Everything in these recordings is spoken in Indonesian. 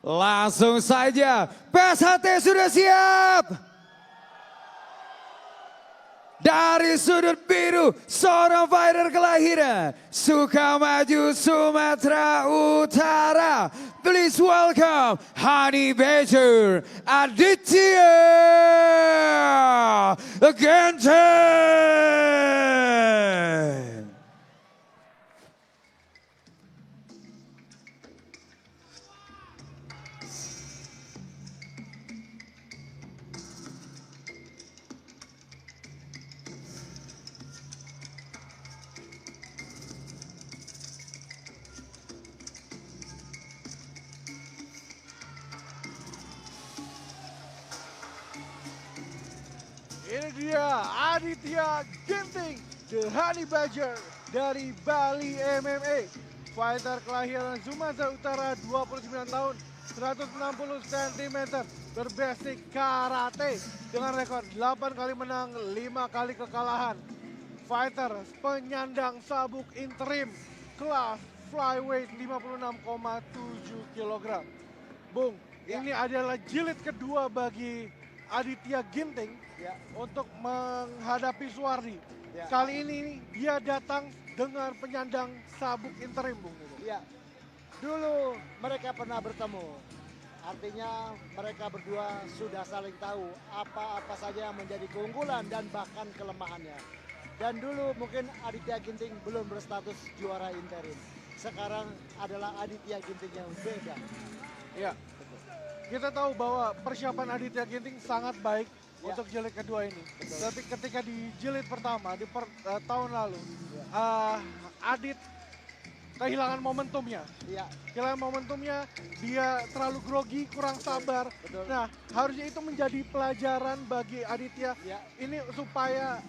Langsung saja, PSHT sudah siap. Dari sudut biru, seorang fighter kelahiran Sukamaju, Sumatera Utara. Please welcome Honey Badger Aditya Ginting. Ini dia Aditya Ginting, The Honey Badger dari Bali MMA. Fighter kelahiran Sumatera Utara, 29 tahun, 160 cm, berbasic karate dengan rekor 8 kali menang, 5 kali kekalahan. Fighter penyandang sabuk interim kelas flyweight 56,7 kg. Bung, ini adalah jilid kedua bagi Aditya Ginting untuk menghadapi Suwardi. Kali ini dia datang dengan penyandang sabuk interim, Bung. Iya, dulu mereka pernah bertemu. Artinya mereka berdua sudah saling tahu apa-apa saja yang menjadi keunggulan dan bahkan kelemahannya. Dan dulu mungkin Aditya Ginting belum berstatus juara interim. Sekarang adalah Aditya Ginting yang beda. Iya. Kita tahu bahwa persiapan Aditya Ginting sangat baik untuk jilid kedua ini. Tapi ketika di jilid pertama di tahun lalu, Adit kehilangan momentumnya. Kehilangan momentumnya, dia terlalu grogi, kurang sabar. Nah, harusnya itu menjadi pelajaran bagi Aditya ini supaya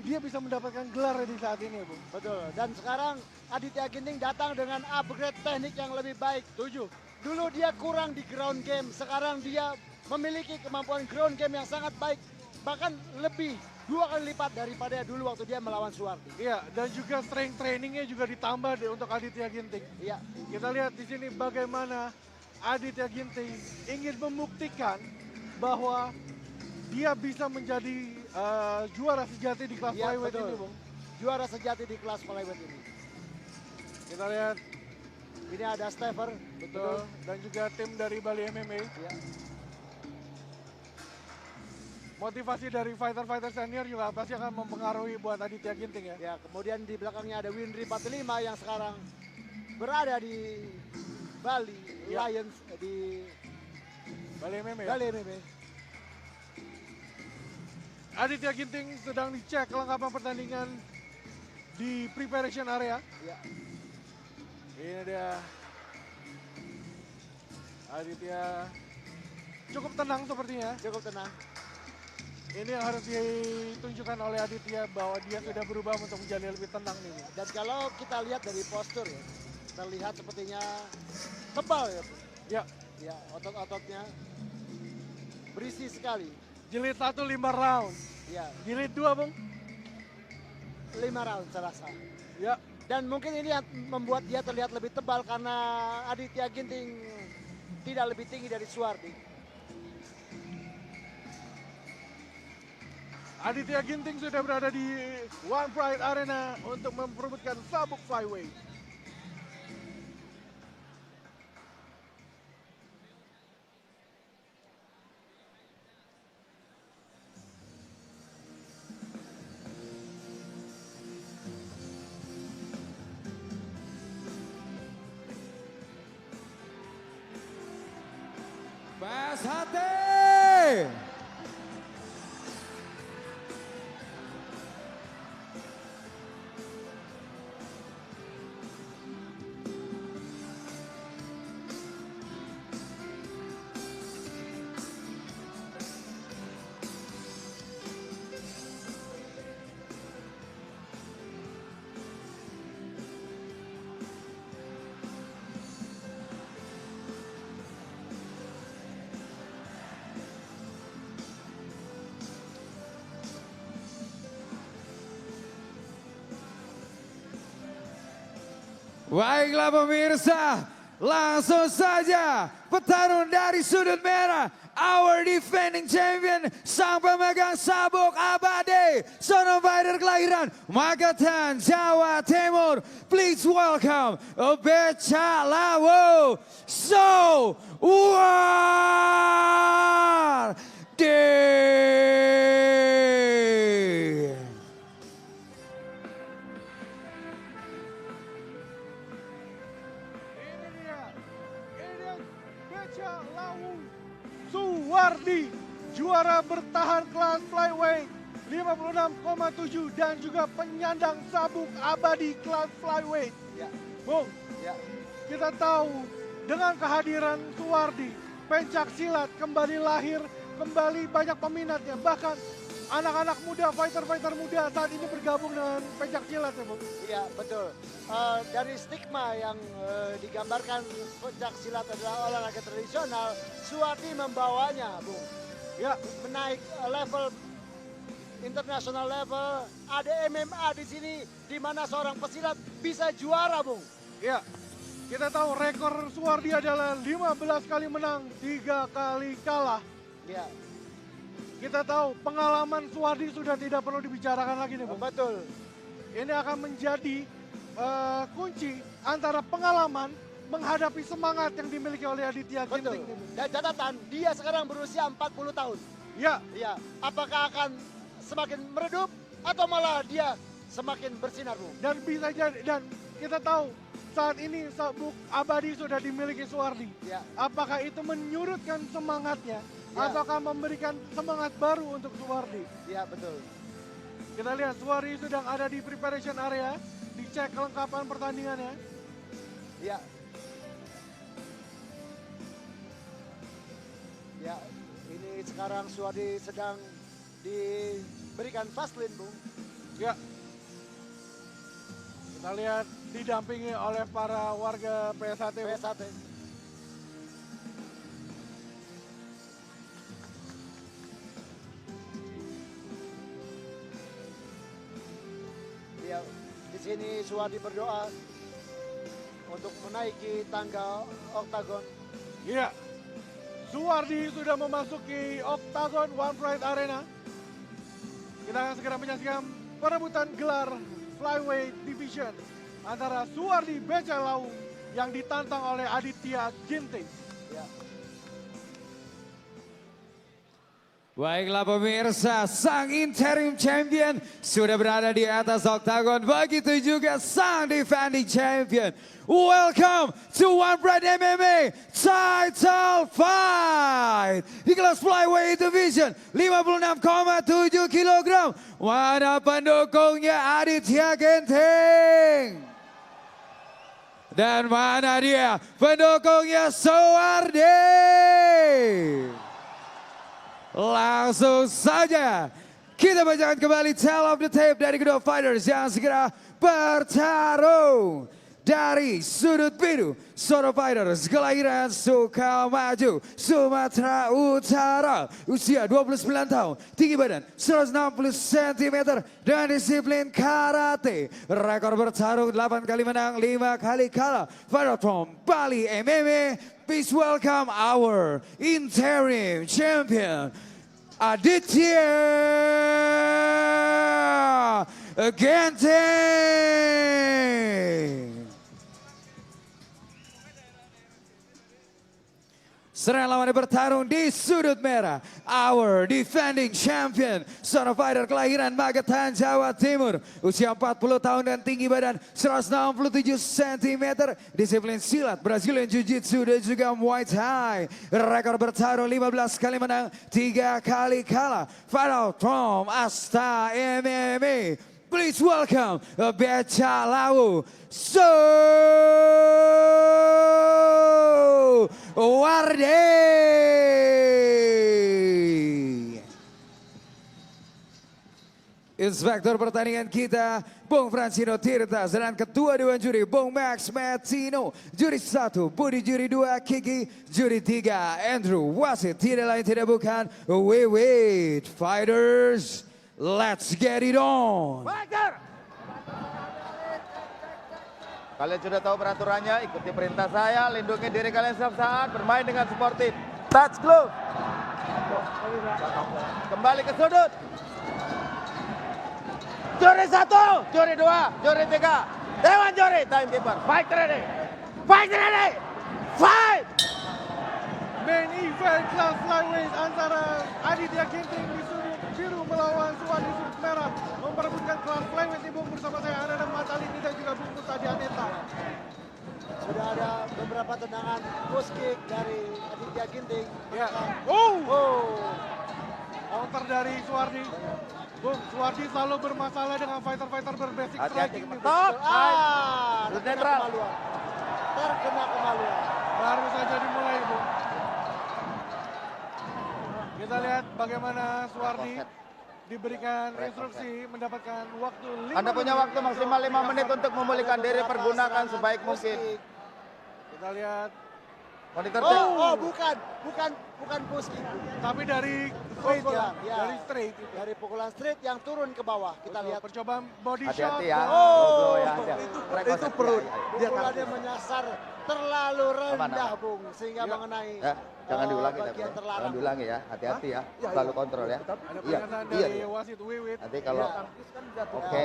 dia bisa mendapatkan gelar di saat ini, Bung. Betul. Dan sekarang Aditya Ginting datang dengan upgrade teknik yang lebih baik. Setuju. Dulu dia kurang di ground game, sekarang dia memiliki kemampuan ground game yang sangat baik. Bahkan lebih 2 kali lipat daripada dulu waktu dia melawan Suwardi. Iya, dan juga strength trainingnya juga ditambah untuk Aditya Ginting. Iya. Kita lihat di sini bagaimana Aditya Ginting ingin membuktikan bahwa dia bisa menjadi juara sejati di kelas flyweight ini, Bung. Juara sejati di kelas flyweight ini. Kita lihat. Ini ada Stever, Betul. Dan juga tim dari Bali MMA. Ya. Motivasi dari fighter-fighter senior juga pasti akan mempengaruhi buat Aditya Ginting ya. Ya, kemudian di belakangnya ada Winry 45 yang sekarang berada di Bali Lions di Bali MMA. Bali MMA. Aditya Ginting sedang dicek kelengkapan pertandingan di preparation area. Ya. Ini dia Aditya, cukup tenang sepertinya. Cukup tenang. Ini yang harus ditunjukkan oleh Aditya bahwa dia sudah berubah untuk menjadi lebih tenang nih. Dan kalau kita lihat dari postur ya, terlihat sepertinya tebal ya. Ya. Ya, otot-ototnya berisi sekali. Jilid 1 5 round. Ya, Jilid 2, Bung. 5 round saya rasa. Ya. Dan mungkin ini yang membuat dia terlihat lebih tebal karena Aditya Ginting tidak lebih tinggi dari Suwardi. Aditya Ginting sudah berada di One Pride Arena untuk memperebutkan sabuk flyweight. PSHT. Baiklah pemirsa, Langsung saja petarung dari sudut merah, our defending champion, sang pemegang sabuk abadi, son of fighter kelahiran Magetan, Jawa Timur. Please welcome Beca Lawu Suwardi. Ini dia Beca Lawu Suwardi, juara bertahan kelas flyweight 56,7 dan juga penyandang sabuk abadi kelas flyweight. Ya, Bung, ya. kita tahu dengan kehadiran Suwardi, pencak silat kembali lahir, kembali banyak peminatnya. Bahkan anak-anak muda, fighter-fighter muda saat ini bergabung dengan pencak silat ya Bung. Iya, betul. Dari stigma yang digambarkan pencak silat adalah olahraga tradisional, Suwardi membawanya, Bung. Ya, Menaik level international level, ada MMA di sini, di mana seorang pesilat bisa juara, Bung. ya. Kita tahu rekor Suwardi adalah 15 kali menang, 3 kali kalah. Ya, Kita tahu pengalaman Suwardi sudah tidak perlu dibicarakan lagi nih Bung. betul. Ini akan menjadi kunci antara pengalaman menghadapi semangat yang dimiliki oleh Aditya Betul. Ginting. nih, Bung. Dan catatan, dia sekarang berusia 40 tahun. Ya, Ya, apakah akan semakin meredup atau malah dia semakin bersinar, Bung? dan bisa jadi, dan kita tahu saat ini sabuk abadi sudah dimiliki Suwardi. Ya, Apakah itu menyurutkan semangatnya Ya. ataukah memberikan semangat baru untuk Suwardi? ya betul. Kita lihat Suwardi sedang ada di preparation area, dicek kelengkapan pertandingannya. Ya. Ya, ini sekarang Suwardi sedang diberikan fast lane, Bung. Ya. Kita lihat didampingi oleh para warga PSHT. PSAT. Ya, di sini Suwardi berdoa untuk menaiki tangga oktagon. Iya. Suwardi sudah memasuki Octagon One Pride Arena. Kita akan segera menyaksikan perebutan gelar Flyweight Division antara Suwardi Beca Lawu yang ditantang oleh Aditya Ginting. Ya. Baiklah pemirsa, sang interim champion sudah berada di atas oktagon. Begitu juga sang defending champion. Welcome to One Pride MMA title fight. Di kelas flyweight division 56,7 kg. Mana pendukungnya Aditya Ginting? Dan mana dia pendukungnya Suwardi? Langsung saja kita bacakan kembali tale of the tape dari kedua fighters yang segera bertarung. Dari sudut biru, Soro Fighters kelahiran Sukamaju, Sumatera Utara, usia 29 tahun, tinggi badan 160 cm dan disiplin karate. Rekor bertarung 8 kali menang, 5 kali kalah. Fighter from Bali MMA, please welcome our interim champion, Aditya Ginting. Serangan lawannya bertarung di sudut merah, our defending champion, son of fighter kelahiran Magetan, Jawa Timur, usia 40 tahun dan tinggi badan 167 cm, disiplin silat, Brazilian Jiu-Jitsu dan juga Muay Thai. Rekor bertarung 15 kali menang, 3 kali kalah. Fight out from Asta MMA. Please welcome Beca Lawu Suwardi. Inspektor pertandingan kita, Bung Francino Tirta, dan ketua Dewan Juri, Bung Max Matino, Juri 1, Budi Juri 2, Kiki, Juri 3, Andrew, wasit tidak lain tidak bukan, wait, fighters, let's get it on. Fighter! Kalian sudah tahu peraturannya, ikuti perintah saya, lindungi diri kalian setiap saat, bermain dengan sportif. Touch glove. Kembali ke sudut. Juri 1, juri 2, juri 3. Dewan juri, timekeeper. Fight ready. Fight ready. Fight. Main event kelas flyweight antara Aditya Ginting di sudut biru melawan Suwandi sudut merah memperebutkan kelas flyweight nih Bung. Bersama saya ada Matalini dan juga Bung Mustadi Aneta. Sudah ada beberapa tendangan push kick dari Aditya Ginting. Ya. Counter dari Suwardi. Bung, Suwardi selalu bermasalah dengan fighter-fighter berbasic Hati-hati striking nih, Bung. kementok. Terkena Netral. kemaluan. Terkena kemaluan. Baru saja dimulai, Bung. Kita lihat bagaimana Suwardi diberikan instruksi mendapatkan waktu 5 Anda punya waktu maksimal 5 menit untuk memulihkan diri, pergunakan sebaik mungkin. Kita lihat, Monitor cek. Bukan push kick. tapi dari Straight straight ya, ya, ya. dari straight. Dari pukulan straight yang turun ke bawah. Kita Betul, lihat percobaan body shot. Hati-hati ya. dan- Goblok ya. itu perut. Dia Pukulannya menyasar terlalu rendah, aman. Bung, sehingga Iya. mengenai Jangan diulangi tapi. bagian Jangan terlarang. diulangi ya. Hati-hati ya. Selalu kontrol ya. Ada Iya. pernyataan Iya. dari wasit Wiwit. Nanti kalau Ya. oke.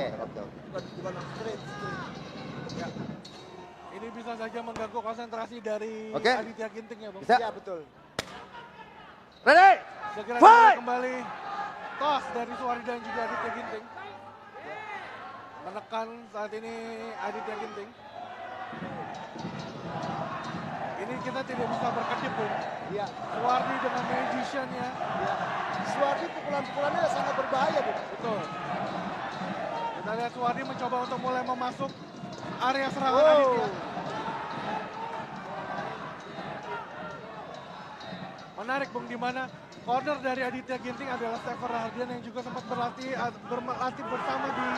Straight. Ya. Ini bisa saja mengganggu konsentrasi dari Oke. Aditya Ginting ya, Bung. Bisa. Ya, betul. Ready? Segera Fight! kembali toss dari Suwardi dan juga Aditya Ginting. Menekan saat ini Aditya Ginting. Ini kita tidak bisa berkedip, Bung. Ya, Suwardi dengan magician-nya. ya. Suwardi pukulan-pukulannya sangat berbahaya, Bung. Betul. Kita lihat Suwardi mencoba untuk mulai memasuk area serangan Oh. Aditya. Menarik, Bung, di mana corner dari Aditya Ginting adalah Stefan Rahardian yang juga sempat berlatih bersama di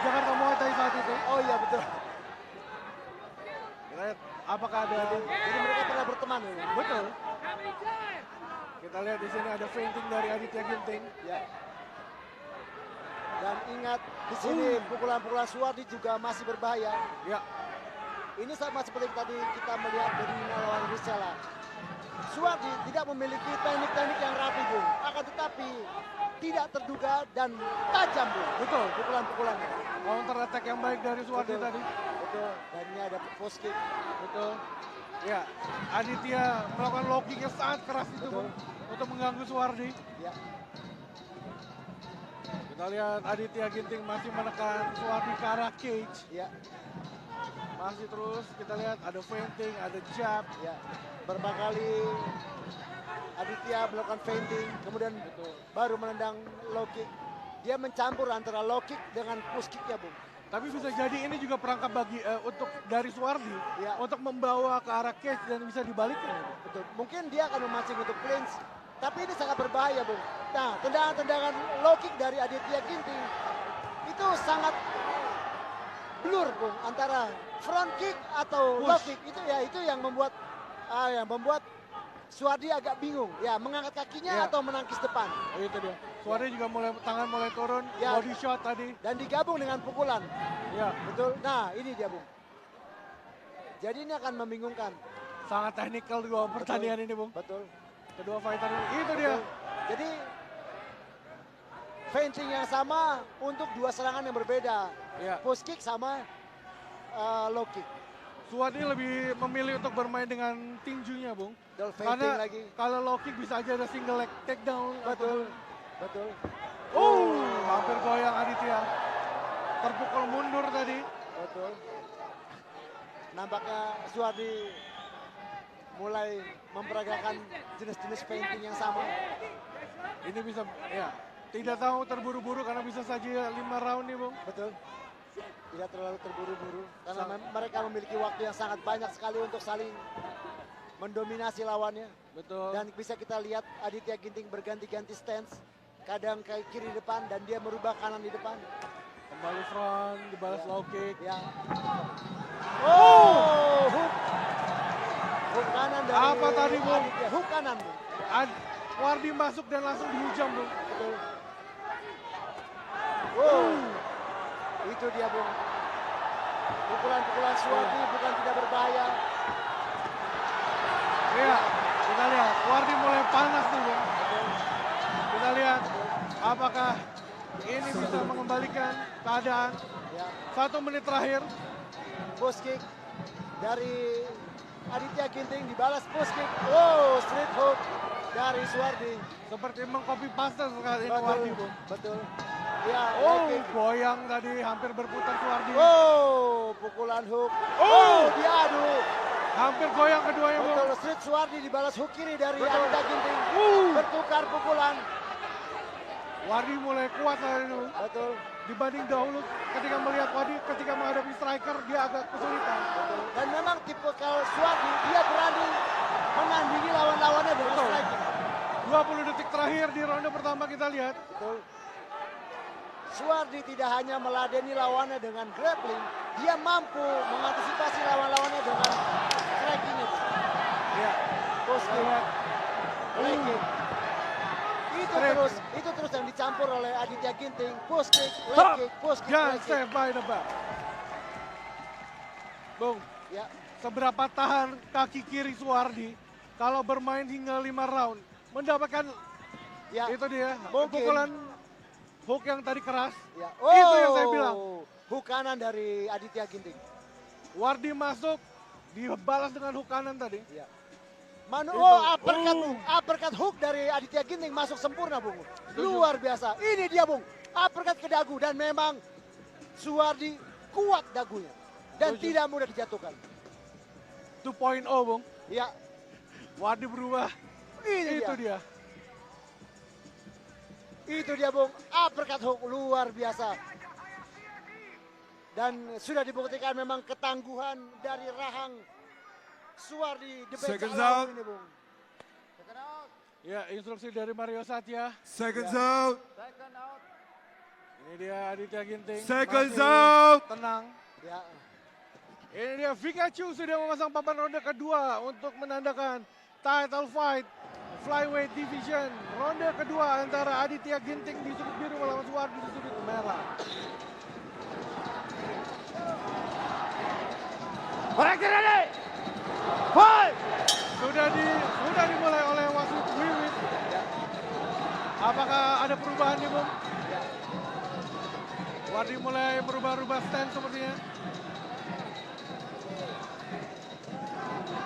Jakarta Muay Thai saat itu. Oh iya, betul. Kita lihat apakah ada. Jadi mereka pernah berteman, ya, Bung. Betul. Kita lihat di sini ada feinting dari Aditya Ginting. Ya. Dan ingat, di sini pukulan-pukulan Suwardi juga masih berbahaya. Ya, Ini sama seperti tadi kita melihat dari melawan Rizela. Suwardi tidak memiliki teknik-teknik yang rapi, Bung. Akan tetapi tidak terduga dan tajam, Bung. betul. Pukulan-pukulannya. Counter attack yang baik dari Suwardi Betul. tadi. Betul. Dan ini ada post kick. Betul. Ya, Aditya melakukan low kick yang sangat keras itu, Betul. Bung, untuk mengganggu Suwardi. Ya. Kita lihat Aditya Ginting masih menekan Suwardi ke arah cage. Ya. Masih terus kita lihat ada feinting, ada jab. Ya. Beberapa kali Aditya melakukan feinting, kemudian baru menendang low kick. Dia mencampur antara low kick dengan push kick ya, Bung. Tapi bisa jadi ini juga perangkap bagi untuk dari Suwardi Ya. untuk membawa ke arah cage dan bisa dibalikin. Betul. Mungkin dia akan memancing untuk clinch, tapi ini sangat berbahaya, Bung. Nah, tendangan-tendangan low kick dari Aditya Ginting itu sangat blur, Bung, antara front kick atau low kick. Itu yang membuat Suwardi agak bingung. Ya, mengangkat kakinya Ya. atau menangkis depan. Oh, itu dia. Suwardi juga tangan mulai turun, Ya. body shot tadi. Dan digabung dengan pukulan. Ya, Betul. Nah, ini dia, Bung. Jadi ini akan membingungkan. sangat teknikal dua pertandingan ini, Bung. Betul. Kedua fighter ini. Itu dia. Betul. Jadi feinting yang sama untuk dua serangan yang berbeda. Ya. Push kick sama low kick. Suwardi lebih memilih untuk bermain dengan tinjunya, Bung. Double feinting Karena lagi. kalau low kick bisa aja ada single leg takedown. Betul. Betul. Hampir goyang Aditya. Terpukul mundur tadi. Betul. Nampaknya Suwardi mulai memperagakan jenis-jenis feinting yang sama. Ini bisa, ya. Tidak tahu terburu-buru karena bisa saja 5 round nih, Bung. Betul. Tidak terlalu terburu-buru karena mereka memiliki waktu yang sangat banyak sekali untuk saling mendominasi lawannya. Betul. Dan bisa kita lihat Aditya Ginting berganti-ganti stance. Kadang ke kiri depan dan dia merubah kanan di depan. Kembali front, dibalas low kick. Ya. Oh, hook. Hook kanan dari Apa tadi, Bung? Aditya. Hook kanan, Bung. Suwardi masuk dan langsung dihujam, Bung. Betul. Wow. Itu dia, Bung. Pukulan-pukulan Suwardi bukan tidak berbahaya. Iya, kita lihat Wardi mulai panas nih Bung. Kita lihat apakah ini bisa mengembalikan keadaan. Ya, 1 menit terakhir. post kick dari Aditya Ginting dibalas post kick. Oh, straight hook dari Suwardi. Seperti mengcopy paste sekali ini Wardi Bung. Betul. Ya, Oh, leg kick. goyang tadi hampir berputar Suwardi. Oh, pukulan hook. Oh. Diadu. Hampir goyang keduanya Bung. Betul, straight Suwardi dibalas hook kiri dari Betul. Aditya Ginting. Bertukar pukulan. Wardi mulai kuat hari ini Bung. Betul. Dibanding dahulu ketika melihat Wardi ketika menghadapi striker dia agak kesulitan. Dan memang tipe kalau Suwardi dia berani menandingi lawan-lawannya dengan Betul. striking. 20 detik terakhir di ronde pertama kita lihat. Betul. Suwardi tidak hanya meladeni lawannya dengan grappling, dia mampu mengantisipasi lawan-lawannya dengan strikingnya. Ya, Post kick, leg kick. Straight. Itu terus yang dicampur oleh Aditya Ginting. Post kick, leg Stop. kick, post kick, Dan leg kick. save by the back. Bung, Ya, seberapa tahan kaki kiri Suwardi kalau bermain hingga 5 round mendapatkan ya. itu dia Mungkin. pukulan hook yang tadi keras. Ya. Itu yang saya bilang. Hook kanan dari Aditya Ginting. Wardi masuk dibalas dengan hook kanan tadi. Ya. Manu, Itu. uppercut hook dari Aditya Ginting masuk sempurna, Bung. Luar biasa. Ini dia, Bung. Uppercut ke dagu dan memang Suwardi kuat dagunya dan Setuju. tidak mudah dijatuhkan. 2.0 Bung. Ya, Wardi berubah. ini Itu dia. dia. Itu dia, Bung. Uppercut hook luar biasa. Dan sudah dibuktikan memang ketangguhan dari rahang Suwardi the best Seconds alam out. ini, Bung. Ya, instruksi dari Mario Satya. Seconds out. Ini dia Aditya Ginting. Seconds Masih out. tenang. Ya, Ini dia Pikachu sudah memasang papan ronde kedua untuk menandakan title fight flyweight division. Ronde kedua antara Aditya Ginting di sudut biru melawan Suwardi di sudut merah. Corrected ready. Fight. Sudah dimulai oleh wasit Wiwit. Apakah ada perubahan nih, Bung? Wardi mulai berubah-ubah stand sepertinya.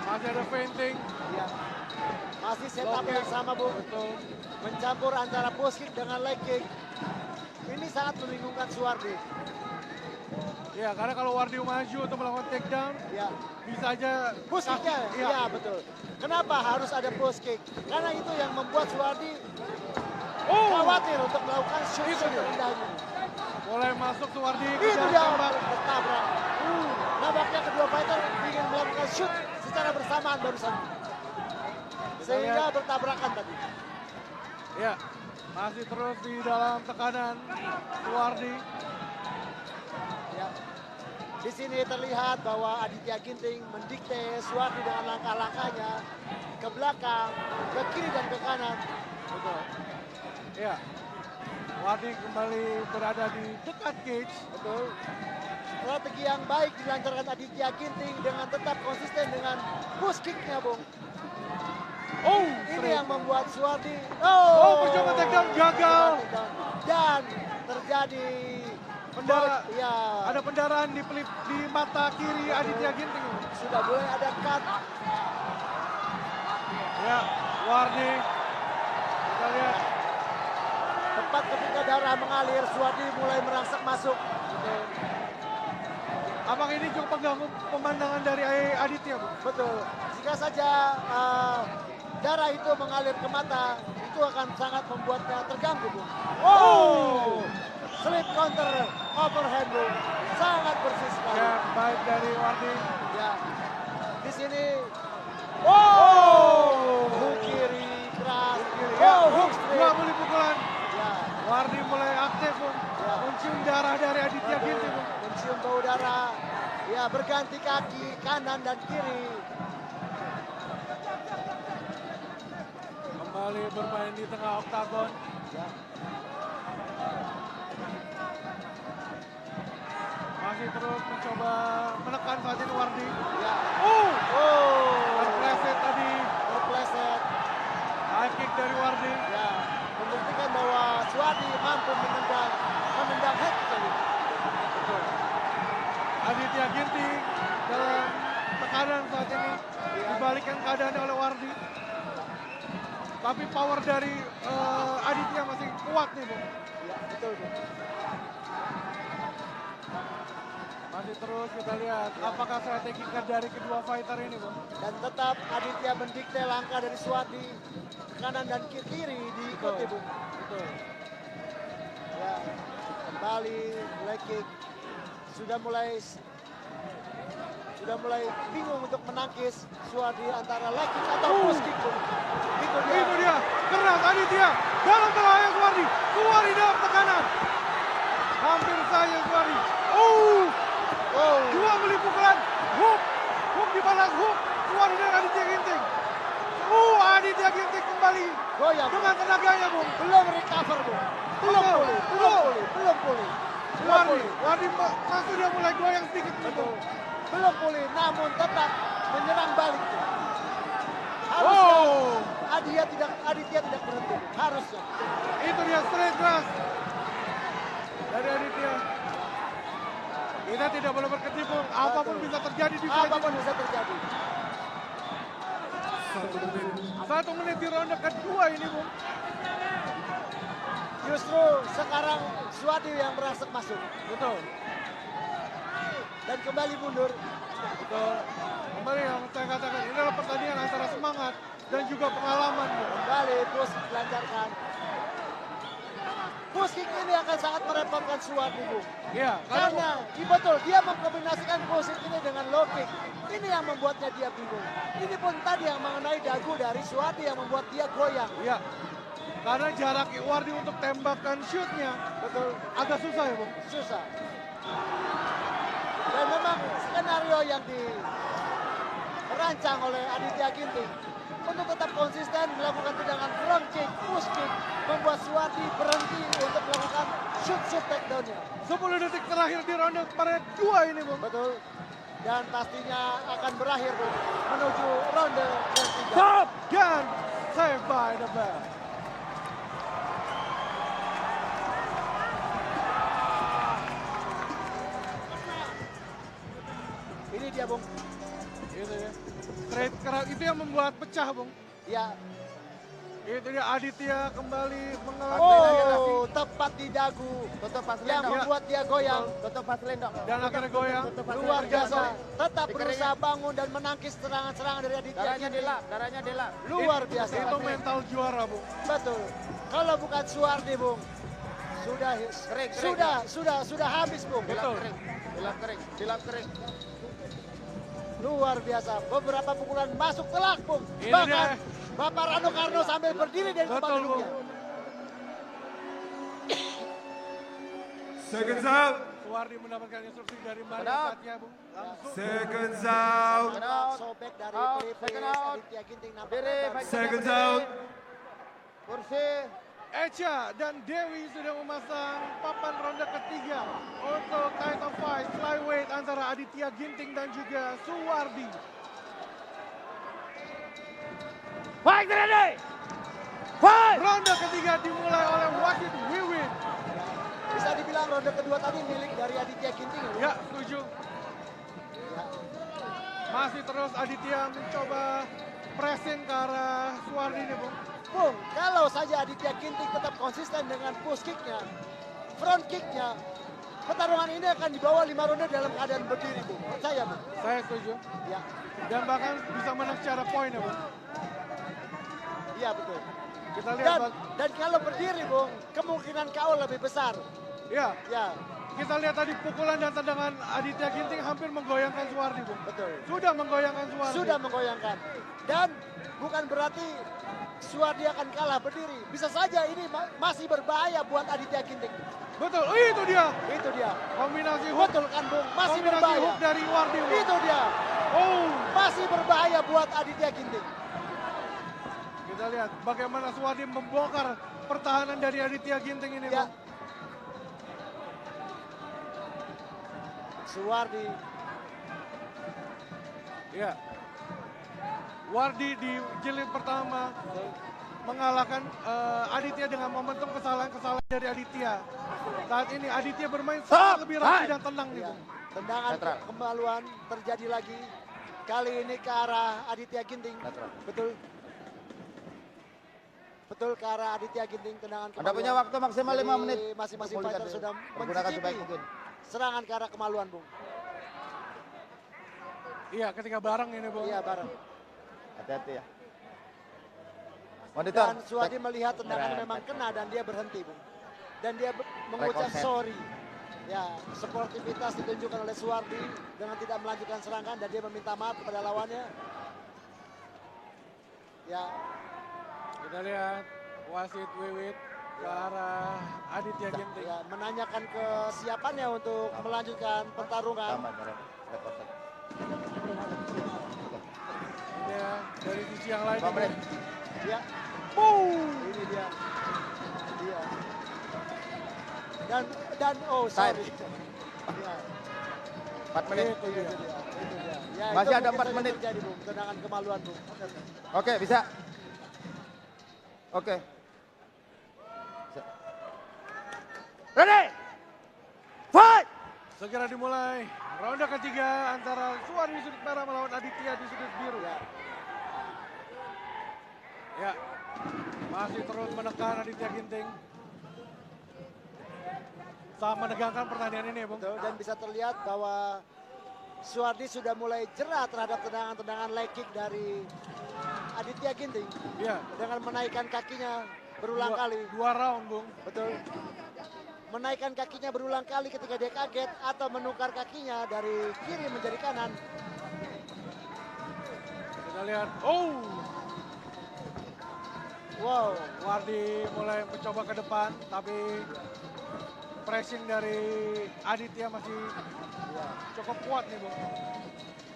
Masih ada feinting. ya. Masih setup Lock yang kick. sama, Bung. Betul. Mencampur antara post kick dengan leg kick. Ini sangat membingungkan Suwardi. Ya, karena kalau Wardi maju untuk melakukan takedown, Ya, bisa aja post kicknya, Iya. ya betul. Kenapa harus ada post kick? Karena itu yang membuat Suwardi khawatir untuk melakukan shoot Itu dia. terendah ini. mulai masuk Suwardi ke Itu jarak dia tembak. bertabrak. Nampaknya kedua fighter ingin melakukan shoot secara bersamaan barusan. Sehingga bertabrakan tadi. Ya, masih terus di dalam tekanan Suwardi. Ya. Di sini terlihat bahwa Aditya Ginting mendikte Suwardi dengan langkah-langkahnya ke belakang, ke kiri dan ke kanan. Betul. Ya, Wardi kembali berada di dekat cage. Betul. Strategi yang baik dilancarkan Aditya Ginting dengan tetap konsisten dengan push kicknya, Bung. Oh, Ini yang membuat Suwardi percobaan takedown gagal. Dan terjadi ya, Ada pendarahan di mata kiri Aditya Ginting. sudah mulai ada cut. Ya, Wardi. Kita lihat. Tepat ketika darah mengalir, Suwardi mulai merangsek masuk. Apakah ini cukup mengganggu pemandangan dari Aditya, Bu? Betul. Jika saja darah itu mengalir ke mata, itu akan sangat membuatnya terganggu, Bung. Oh, slip counter overhand, Bung. Sangat bersih sekali. Ya, baik dari Wardi. Ya. Di sini, Oh, hook kiri keras. Ya, Oh, hook straight. dua kali pukulan. Ya, Wardi mulai aktif, Bu. Ya. Mencium darah dari Aditya Ginting, Bu. mencium bau darah. Ya, berganti kaki kanan dan kiri. Kembali bermain di tengah oktagon. Ya. Masih Masih terus mencoba menekan saat ini Wardi. Ya. Oh, Oh, terpleset tadi. terpleset. High kick dari Wardi. Ya, membuktikan bahwa Suwardi mampu menendang head tadi. Betul. Aditya Ginting dalam tekanan saat ini dibalikkan keadaannya oleh Wardi. Tapi power dari Aditya masih kuat nih, Bung. Ya, betul, Bung. Masih terus kita lihat apakah strategi dari kedua fighter ini, Bung. Dan tetap Aditya mendikte langkah dari Suwardi kanan dan kiri diikuti, Betul. Bung. Betul. Ya, kembali leg kick. Sudah mulai bingung untuk menangkis Suwardi antara leg kick atau push kick, Bung. Itu dia. Itu dia, keras Aditya dalam bahaya Suwardi. Suwardi dalam tekanan. Hampir saja Suwardi. Oh, Dua beli pukulan. Hook dibalas hook. Suwardi dan Aditya Ginting. Aditya Ginting kembali goyang. dengan tenaganya, Bung. Belum recover, Bung. Belum pulih. Wardi masih dia mulai goyang sedikit, Betul. Bung. Belum pulih, namun tetap menyerang balik. Harus Oh, Aditya tidak berhenti. Harusnya. itu dia straight cross dari Aditya. Kita tidak boleh berkecimpung. Apapun bisa terjadi di fight Apapun ini. bisa terjadi. 1 menit di ronde kedua ini, Bung. Justru sekarang Suwardi yang merasuk masuk Betul. dan kembali mundur. Betul. Kembali yang saya katakan, ini adalah pertandingan antara semangat dan juga pengalaman, Bung. Kembali push dilancarkan. Push kick ini akan sangat merepotkan Suwardi, Bung. Iya, Karena betul dia mengkombinasikan push kick ini dengan low kick. Ini yang membuatnya dia bingung. Ini pun tadi yang mengenai dagu dari Suwardi yang membuat dia goyang. iya. Karena jarak Wardi untuk tembakan shootnya Betul, agak susah ya, Bung. susah. Dan memang skenario yang dirancang oleh Aditya Ginting untuk tetap konsisten melakukan tendangan front kick, push kick, membuat Suwardi berhenti untuk melakukan shoot takedown-nya. 10 detik terakhir di ronde kedua ini, Bung. Betul. Dan pastinya akan berakhir, Bung, menuju ronde ketiga. Top Gun saved by the bell. Ini dia, Bung. Itu ya. Straight keras itu yang membuat pecah, Bung. Ya. Itu dia Aditya kembali mengalami Oh, tepat di dagu. Yang membuat dia goyang. dan akhirnya goyang. Luar biasa. Tetap berusaha bangun dan menangkis serangan-serangan dari Aditya Ginting. darahnya Dela. Luar biasa. Itu mental juara, Bung. Betul. Kalau bukan Suwardi, Bung, sudah habis, Bung. Betul. Dela kering. Luar biasa. Beberapa pukulan masuk telak, Bung. Ini Bahkan dia. Bapak Rano Karno sambil berdiri dari tempat Betul, Bung. duduknya. Seconds out. Suwardi mendapatkan instruksi dari Mario Sedap. Satya, Bung. Langsung. Seconds out. Sobek dari Out, pelipis second out. Aditya Ginting Berdiri, nampaknya. fight. Seconds out. Kursi. Echa dan Dewi sudah memasang papan ronde ketiga untuk title fight flyweight antara Aditya Ginting dan juga Suwardi. Fight ready. Fight. Ronde ketiga dimulai oleh Wahid Wiwin. Bisa dibilang ronde kedua tadi milik dari Aditya Ginting. Ya, Bung? Ya, setuju. Masih terus Aditya mencoba pressing ke arah Suwardi nih, Bung. Bung, kalau saja Aditya Ginting tetap konsisten dengan push kicknya, front kicknya, pertarungan ini akan dibawa 5 ronde dalam keadaan berdiri, Bung. Percaya, Bung? Saya setuju. Ya, Dan bahkan bisa menang secara poin ya, Bung. iya betul. Kita lihat, Dan kalau berdiri, Bung, kemungkinan KO lebih besar. ya, Ya, kita lihat tadi pukulan dan tendangan Aditya Ginting hampir menggoyangkan Suwardi, Bung. betul. Sudah menggoyangkan Suwardi. Sudah menggoyangkan. Dan bukan berarti Suwardi akan kalah berdiri. Bisa saja ini masih berbahaya buat Aditya Ginting. Betul, itu dia. Itu dia. Kombinasi hook. Betul kan, Bung? Masih Kombinasi berbahaya. hook dari Wardi, Bung. Itu dia. Oh, Masih berbahaya buat Aditya Ginting. kita lihat bagaimana Suwardi membongkar pertahanan dari Aditya Ginting ini, Ya. Bung. Suwardi. Ya. Wardi di jilid pertama mengalahkan Aditya dengan momentum kesalahan-kesalahan dari Aditya. Saat ini Aditya bermain sangat lebih rapi dan tenang nih, Ya. Bung. Tendangan Netral. kemaluan terjadi lagi. Kali ini ke arah Aditya Ginting. Netral. Betul. Betul ke arah Aditya Ginting, tendangan Anda punya waktu maksimal 5 menit. Masing-masing Untuk fighter pulihkan sudah diri. Pergunakan sebaik mencicipi mungkin. serangan ke arah kemaluan, Bung. Iya, ketika bareng ini, Bung. Iya, bareng. Hati-hati ya. Monitor. Dan Suwardi melihat tendangan Keren. memang kena dan dia berhenti, Bung. Dan dia mengucap Rekoset. sorry. Ya, sportivitas ditunjukkan oleh Suwardi dengan tidak melanjutkan serangan dan dia meminta maaf kepada lawannya. Ya, Kita lihat wasit Wiwit ke arah Aditya Ginting. ya, menanyakan kesiapannya untuk melanjutkan pertarungan. Aman, Maren. Rekoset. Ini ya, dari sisi yang lain. 5 menit. Ya, ini dia. Dia. Dan oh sorry. Ya, 4 menit. itu dia. Itu dia. Ya, Masih itu ada mungkin 4 saja menit. Terjadi, Bung, tendangan kemaluan, Bung. Oke, bisa. Oke. Ready? Fight! Segera dimulai ronde ketiga antara Suwardi di sudut merah melawan Aditya di sudut biru. Ya, Ya, masih terus menekan Aditya Ginting. Sangat menegangkan pertandingan ini, Bung. betul. Dan bisa terlihat bahwa Suwardi sudah mulai jerah terhadap tendangan-tendangan leg kick dari Aditya Ginting Ya, dengan menaikkan kakinya berulang kali. dua round, Bung. Betul. Menaikkan kakinya berulang kali ketika dia kaget atau menukar kakinya dari kiri menjadi kanan. Kita lihat, oh, Wow, Wardi mulai mencoba ke depan, tapi pressing dari Aditya masih cukup kuat nih, Bung.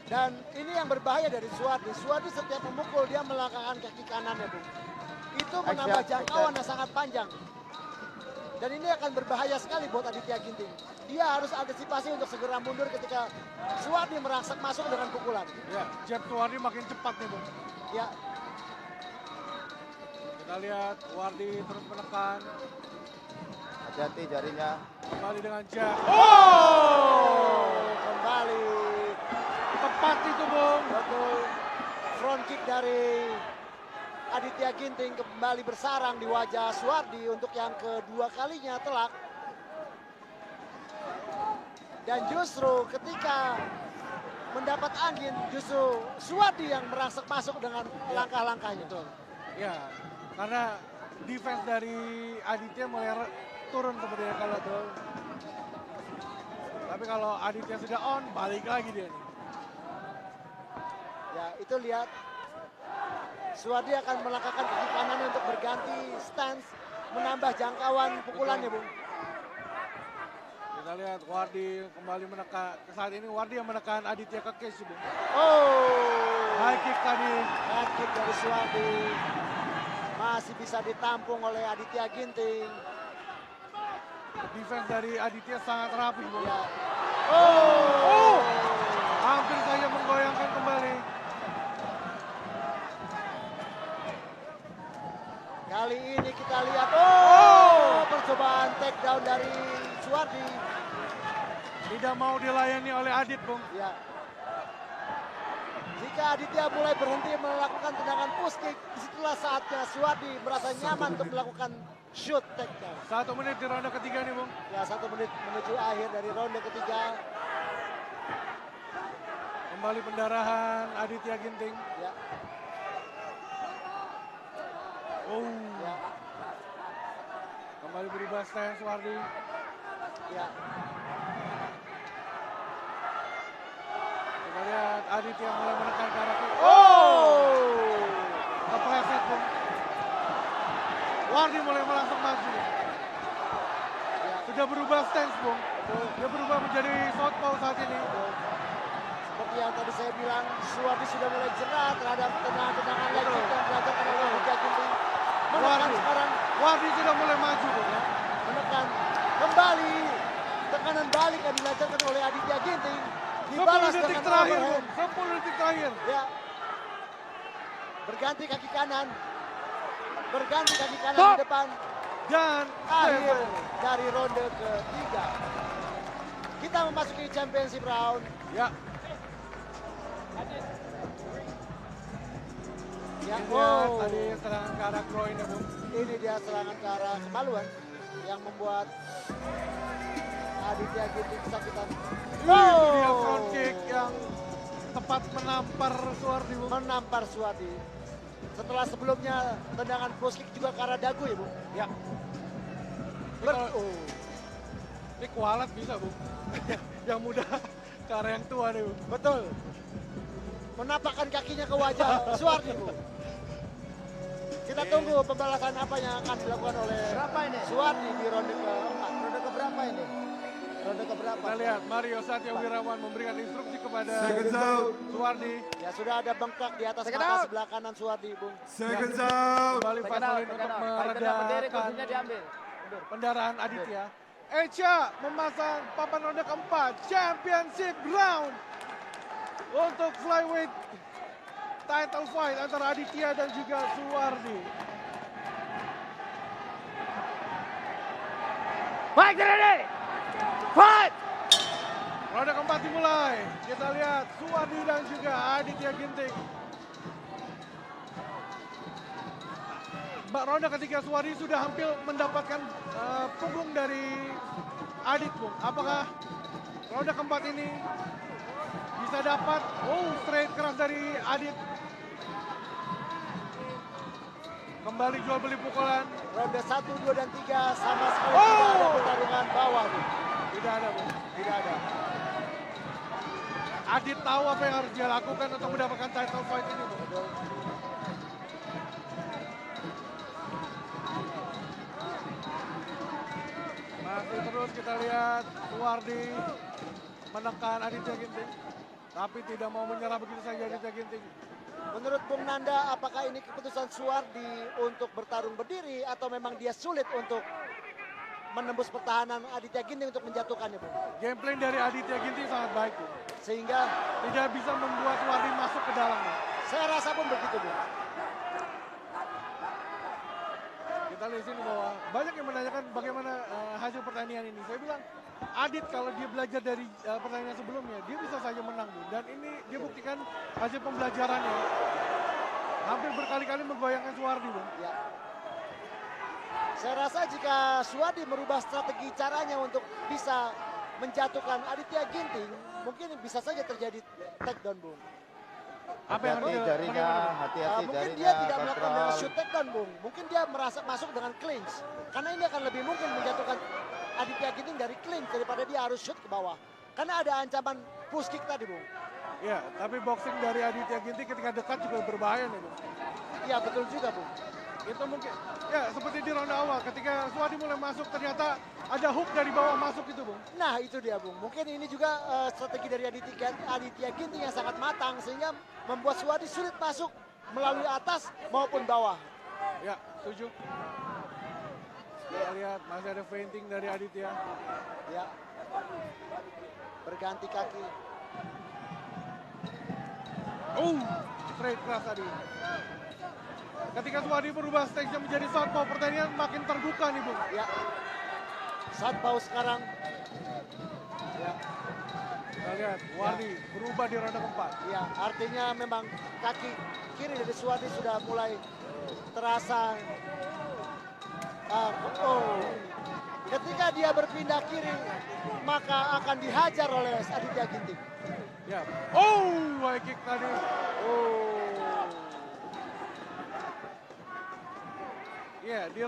dan ini yang berbahaya dari Suwardi. Suwardi setiap memukul dia melangkahkan kaki kanannya, Bung. Itu menambah jangkauan yang sangat panjang. Dan ini akan berbahaya sekali buat Aditya Ginting. Dia harus antisipasi untuk segera mundur ketika Suwardi merangsak masuk dengan pukulan. Ya, jab Wardi makin cepat nih, Bung. Ya, Kita lihat Wardi terus menekan, Hati-hati jarinya. kembali dengan jab. kembali. Tepat itu, Bung. Betul. Front kick dari Aditya Ginting kembali bersarang di wajah Suwardi untuk yang kedua kalinya telak. Dan justru ketika mendapat angin, justru Suwardi yang merangsek masuk dengan langkah-langkahnya. Ya, karena defense dari Aditya mulai turun sebenarnya kalau tuh. Tapi kalau Aditya sudah on, balik lagi dia nih. Ya, itu lihat. Suwardi akan melangkahkan kaki kanannya untuk berganti stance, menambah jangkauan pukulannya, Bung. Kita lihat Wardi kembali menekan. Saat ini Wardi yang menekan Aditya ke cage, Bung. Oh, High kick tadi. high kick dari Suwardi masih bisa ditampung oleh Aditya Ginting. Defense dari Aditya sangat rapi, Bung. Ya. Hampir saja menggoyangkan kembali. Kali ini kita lihat, percobaan takedown dari Suwardi. Tidak mau dilayani oleh Adit, Bung. Ya. Jika Aditya mulai berhenti melakukan tendangan push kick, disitulah saatnya Suwardi merasa nyaman untuk melakukan shoot takedown. 1 menit di ronde ketiga nih, Bung. Ya, 1 menit menuju akhir dari ronde ketiga. Kembali pendarahan Aditya Ginting. Ya, Oh, ya, kembali berubah stance Wardi. ya. Kita lihat Aditya mulai menekan ke arah kiri. Kepleset, Bung. Wardi mulai melangsung maju. Sudah berubah stance, Bung. Dia berubah menjadi southpaw saat ini. Seperti yang tadi saya bilang, Suwardi sudah mulai jerah terhadap tendangan-tendangan leg kick yang dilakukan oleh Aditya Ginting. Menekan Wardi. sekarang, Wardi sudah mulai maju, Bung. menekan kembali. Tekanan balik yang dilancarkan oleh Aditya Ginting. 10 Dibalas detik dengan terakhir, overhand. Bung. 10 detik terakhir. Ya. Berganti kaki kanan. Berganti kaki kanan Stop. di depan. Dan Akhir dari ronde ketiga. Kita memasuki championship round. ya, Ya, lihat wow. tadi serangan ke arah groin ya, Bung. Ini dia serangan ke arah kemaluan yang membuat Aditya Ginting kesakitan. Ini dia front kick yang tepat menampar Suwardi, Bung. Menampar Suwardi. Setelah sebelumnya tendangan post kick juga ke arah dagu ya, Bung. Ya, Oh. ini kualat bisa, Bung. Yang muda ke arah yang tua deh, Bung. Betul. Menapakkan kakinya ke wajah Suwardi, Bung. Kita tunggu pembalasan apa yang akan dilakukan oleh Berapa ini? Suwardi di ronde keempat. Ronde keberapa ini? Ronde keberapa? Kita lihat Mario Satya Wirawan memberikan instruksi kepada Seconds out. Suwardi. Ya sudah ada bengkak di atas Second mata out. sebelah kanan Suwardi, Bung. Seconds out. Kembali Vaseline untuk meredakan diambil. pendarahan Aditya. Echa memasang papan ronde keempat, championship round untuk flyweight title fight antara Aditya dan juga Suwardi. Fight ready! Fight! Ronde keempat dimulai. Kita lihat Suwardi dan juga Aditya Ginting. Ronde ketiga Suwardi sudah hampir mendapatkan punggung dari Adit, Bung. Apakah ronde keempat ini bisa dapat? Oh, straight keras dari Adit. Kembali jual beli pukulan. Ronde 1, 2, dan 3 sama sekali Oh. tidak ada pertarungan bawah, Bung. Tidak ada, Bung. Tidak ada. Adit tahu apa yang harus dia lakukan untuk mendapatkan title fight ini, Bung. Masih terus kita lihat Suwardi menekan Aditya Ginting. Tapi tidak mau menyerah begitu saja Aditya Ginting. Menurut Bung Nanda, apakah ini keputusan Suwardi untuk bertarung berdiri atau memang dia sulit untuk menembus pertahanan Aditya Ginting untuk menjatuhkannya, Bung? Game plan dari Aditya Ginting sangat baik, Bung. Sehingga Tidak bisa membuat Suwardi masuk ke dalam, Bung. saya rasa pun begitu, Bung. Kita lihat sini bahwa banyak yang menanyakan bagaimana hasil pertandingan ini. Saya bilang Adit kalau dia belajar dari pertandingan sebelumnya, dia bisa saja menang, Bung. Dan ini dia buktikan hasil pembelajarannya. Hampir berkali-kali menggoyangkan Suwardi, Bung. Ya. Saya rasa jika Suwardi merubah strategi caranya untuk bisa menjatuhkan Aditya Ginting, mungkin bisa saja terjadi takedown, Bung. Apa yang harus Hati-hati jarinya, bagaimana? hati-hati Mungkin jarinya. dia tidak melakukan dengan kontrol. shoot takedown, Bung. Mungkin dia merasa masuk dengan clinch. Karena ini akan lebih mungkin menjatuhkan Aditya Ginting dari clinch daripada dia harus shoot ke bawah. Karena ada ancaman push kick tadi, Bung. Ya, tapi boxing dari Aditya Ginting ketika dekat juga berbahaya nih, Bung. Iya, betul juga, Bung. Itu mungkin, ya seperti di ronde awal ketika Suwardi mulai masuk ternyata ada hook dari bawah masuk itu, Bung. Nah, itu dia, Bung. Mungkin ini juga strategi dari Aditya Ginting yang sangat matang sehingga membuat Suwardi sulit masuk melalui atas maupun bawah. Ya, setuju. Kita lihat masih ada feinting dari Aditya. Ya. Berganti kaki. Straight keras tadi. Ketika Suwardi berubah stage menjadi southpaw, pertandingan makin terbuka nih, Bung. Ya. Southpaw sekarang. Ya. Kita lihat Suwardi berubah di ronde keempat. Ya, artinya memang kaki kiri dari Suwardi sudah mulai terasa. Ketika dia berpindah kiri, maka akan dihajar oleh Aditya Ginting. Ya. High kick tadi. Ya, di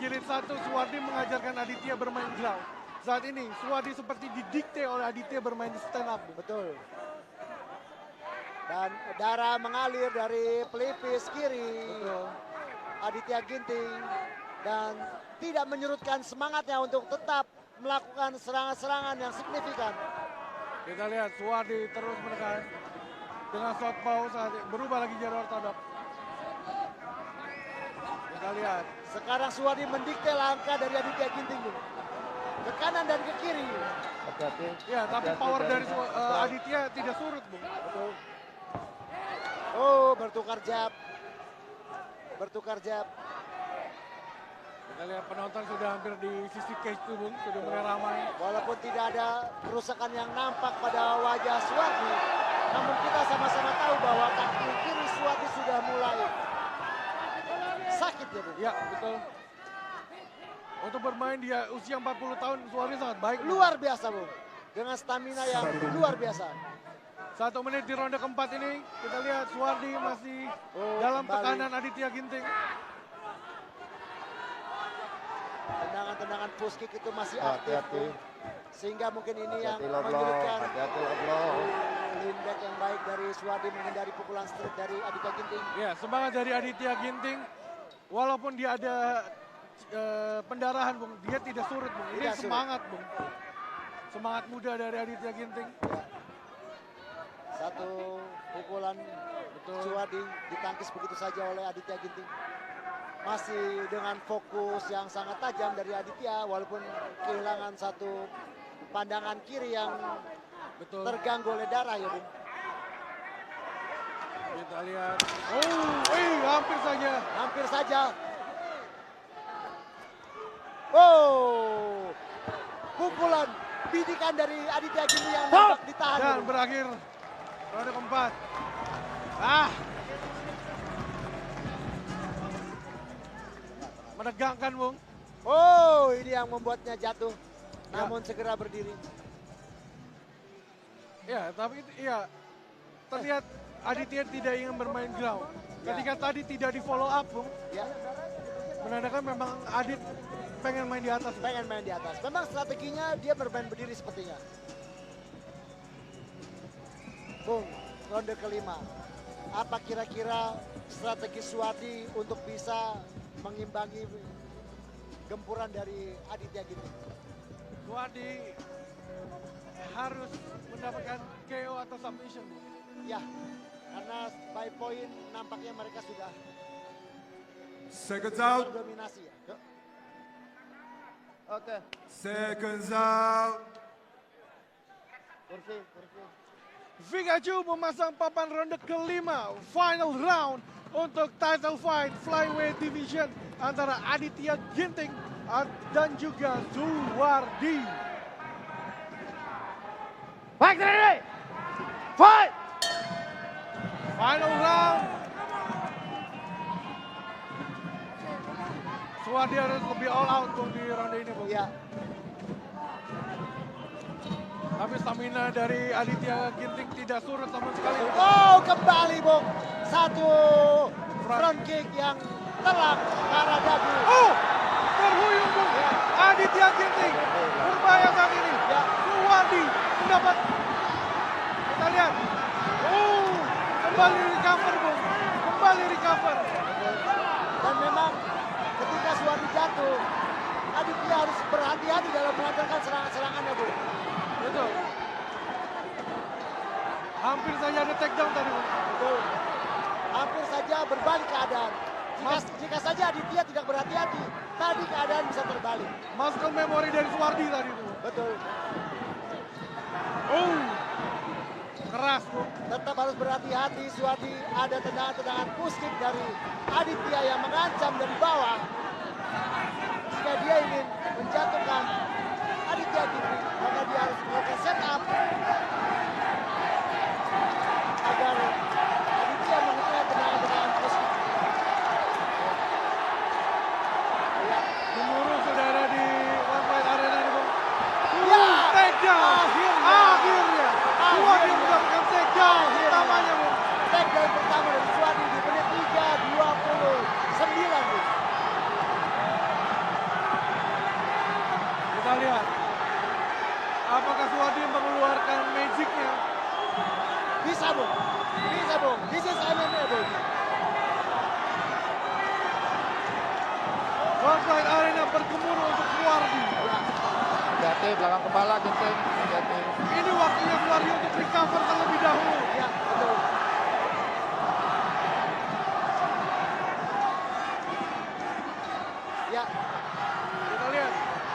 jilid 1 Suwardi mengajarkan Aditya bermain ground. Saat ini Suwardi seperti didikte oleh Aditya bermain stand up. Betul. Dan darah mengalir dari pelipis kiri. Betul. Aditya Ginting dan tidak menyurutkan semangatnya untuk tetap melakukan serangan-serangan yang signifikan. Kita lihat Suwardi terus menekan dengan southpaw saat berubah lagi jadi ortodok. Kita lihat. Sekarang Suwardi mendikte langkah dari Aditya Ginting. Bung. ke kanan dan ke kiri. Hati-hati. Ya, tapi Hati-hati power dari Betul. Aditya tidak surut, Bung. Betul. Oh, bertukar jab. Bertukar jab. Kita lihat penonton sudah hampir di sisi cage itu, Bung. Sudah mulai ramai. Walaupun tidak ada kerusakan yang nampak pada wajah Suwardi, namun kita sama-sama tahu bahwa kaki kiri Suwardi sudah mulai sakit ya, Bu. Ya, betul. Untuk bermain di usia 40 tahun, Suwardi sangat baik. Bung. Luar biasa, Bu. Dengan stamina yang luar biasa. 1 menit di ronde keempat ini, kita lihat Suwardi masih Oh, dalam kembali. tekanan Aditya Ginting. Tendangan-tendangan push kick itu masih Oh, aktif, hati-hati. Bu. Sehingga mungkin ini yang Hati-hati low blow. menyulitkan Hati-hati low blow. lean back yang baik dari Suwardi menghindari pukulan straight dari Aditya Ginting. Ya, semangat dari Aditya Ginting. Walaupun dia ada pendarahan, Bung, dia tidak surut, Bung. Ini Tidak surut. semangat, Bung. Semangat muda dari Aditya Ginting. Satu pukulan Suwardi ditangkis begitu saja oleh Aditya Ginting. Masih dengan fokus yang sangat tajam dari Aditya, walaupun kehilangan satu pandangan kiri yang Betul. terganggu oleh darah ya, Bung. Kita lihat. Hampir saja. Hampir saja. Oh, pukulan bidikan dari Aditya Ginting yang nampak ditahan. Dan Bung. berakhir ronde keempat. Menegangkan, Bung. Oh, ini yang membuatnya jatuh, namun segera berdiri. Ya, tapi ya terlihat Aditya tidak ingin bermain ground. Ketika tadi tidak di follow up, Bung, Ya, menandakan memang Adit pengen main di atas. pengen main di atas. Memang strateginya dia bermain berdiri sepertinya. Bung, ronde kelima. Apa kira-kira strategi Suwardi untuk bisa mengimbangi gempuran dari Aditya Ginting? Suwardi harus mendapatkan KO atau submission, Bung. Ya, karena by point nampaknya mereka sudah Seconds out. berdominasi ya. Oke. Seconds out. Kursi. Pikachu memasang papan ronde kelima, final round untuk title fight flyweight division antara Aditya Ginting dan juga Suwardi. Fight ready. Fight. Final round. Suwardi harus lebih all out, Bung, di ronde ini, Bung. Ya, Tapi stamina dari Aditya Ginting tidak surut sama sekali. oh kembali Bung. Satu front kick yang telak ke arah dagu. Oh, terhuyung, Bung. Aditya Ginting berbahaya saat ini. Ya. Suwardi mendapat. Kita lihat. Oh, kembali recover, Bung. Kembali recover. Dan memang ketika Suwardi jatuh, Aditya harus berhati-hati dalam melancarkan serangan-serangannya, Bu. Betul. Hampir saja ada takedown tadi, Bung. Betul. Hampir saja berbalik keadaan. Jika saja Aditya tidak berhati-hati, tadi keadaan bisa terbalik. Muscle memory dari Suwardi tadi, Bung. Betul. Oh, keras, Bung. Tetap harus berhati-hati. Suwardi ada tendangan-tendangan push kick dari Aditya yang mengancam dari bawah. Jika dia ingin menjatuhkan Aditya Ginting, maka dia harus melakukan setup agar Aditya mengenai tendangan-tendangan push kick. Ya. Gemuruh sudah ada di One Fight Arena nih, Bung. Ya. Takedown. Akhirnya. Suwardi mendapatkan takedown Akhirnya. pertamanya, Bung. Takedown pertama dari Suwardi di menit 3:29, Bu. Kita lihat. Apakah Suwardi mengeluarkan magicnya? Bisa, Bu. Bisa, Bu. This is MMA, Bu. One Fight Arena bergemuruh untuk Suwardi. Ya. Hati-hati belakang kepala Ginting. Hati-hati. Ini waktunya Suwardi untuk recover terlebih dahulu. Ya, betul. Ya, Kita lihat.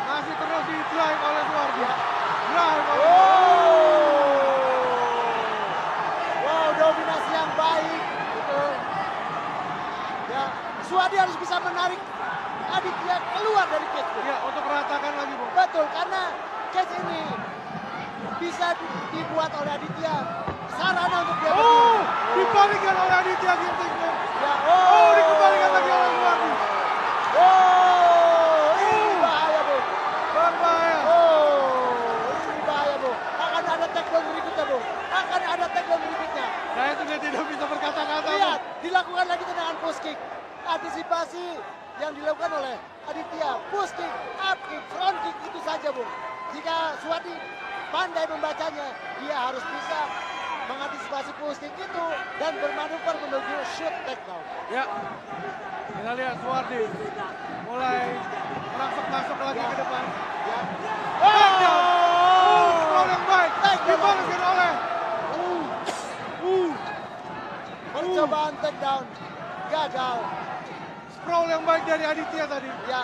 Masih terus di drive cage, Bung. Ya, untuk meratakan lagi, Bung. Betul, karena cage ini bisa dibuat oleh Aditya. Sarana untuk dia Oh, berdiri. dibalikan oleh Aditya Ginting, Bung. Ya, Oh, dikembalikan lagi oleh Suwardi. Oh, ini bahaya, Bung. Berbahaya. Oh, ini bahaya, Bung. Akan ada takedown berikutnya, Bung. Akan ada takedown berikutnya. Saya sudah tidak bisa berkata-kata, Bung. Lihat, dilakukan lagi tendangan push kick. Antisipasi yang dilakukan oleh Aditya. Push kick, up kick, front kick, itu saja, Bung. Jika Suwardi pandai membacanya, dia harus bisa mengantisipasi push kick itu dan bermanuver menuju shoot takedown. Ya, kita lihat Suwardi mulai masuk lagi ke depan. Ya. Takedown. Sprawl yang baik. Takedown. Dibalaskan oleh. Percobaan takedown gagal. Sprawl yang baik dari Aditya tadi. Ya,